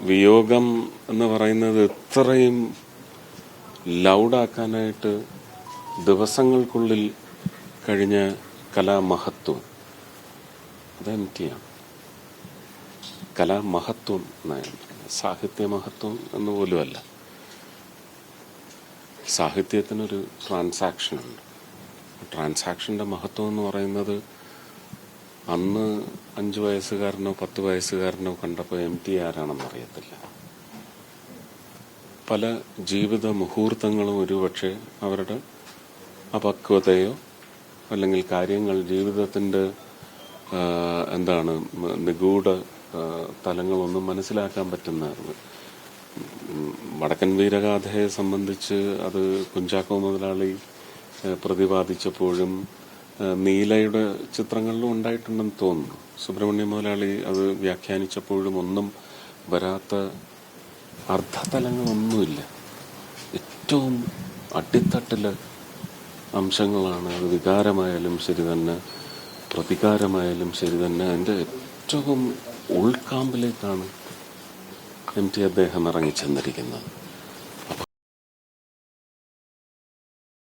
വിയോഗം എന്ന് പറയുന്നത് ഇത്രയും ലൗഡാക്കാനായിട്ട് ദിവസങ്ങൾക്കുള്ളിൽ കഴിഞ്ഞ കലാമഹത്വം അത് എംടിയാണ്. കലാമഹത്വം എന്നാണ്, സാഹിത്യമഹത്വം എന്ന് പോലുമല്ല. സാഹിത്യത്തിനൊരു ട്രാൻസാക്ഷനുണ്ട്. ട്രാൻസാക്ഷൻ്റെ മഹത്വം എന്ന് പറയുന്നത് അന്ന് 5 വയസ്സുകാരനോ 10 വയസ്സുകാരനോ കണ്ടപ്പോൾ എം ടി ആരാണെന്ന് അറിയത്തില്ല. പല ജീവിത മുഹൂർത്തങ്ങളും ഒരുപക്ഷെ അവരുടെ അപക്വതയോ അല്ലെങ്കിൽ കാര്യങ്ങൾ ജീവിതത്തിൻ്റെ നിഗൂഢ തലങ്ങളൊന്നും മനസ്സിലാക്കാൻ പറ്റുന്നതാണ്. വടക്കൻ വീരഗാഥയെ സംബന്ധിച്ച് അത് കുഞ്ചാക്കോ മുതലാളി പ്രതിപാദിച്ചപ്പോഴും നീലയുടെ ചിത്രങ്ങളിലും ഉണ്ടായിട്ടുണ്ടെന്ന് തോന്നുന്നു. സുബ്രഹ്മണ്യ മുതലാളി അത് വ്യാഖ്യാനിച്ചപ്പോഴും ഒന്നും വരാത്ത അർത്ഥതലങ്ങളൊന്നുമില്ല. ഏറ്റവും അടിത്തട്ടിലെ അംശങ്ങളാണ്. അത് വികാരമായാലും ശരി തന്നെ, പ്രതികാരമായാലും ശരി തന്നെ, അതിൻ്റെ ഏറ്റവും ഉൾക്കാമ്പിലേക്കാണ് എം ടി അദ്ദേഹം ഇറങ്ങിച്ചെന്നിരിക്കുന്നത്.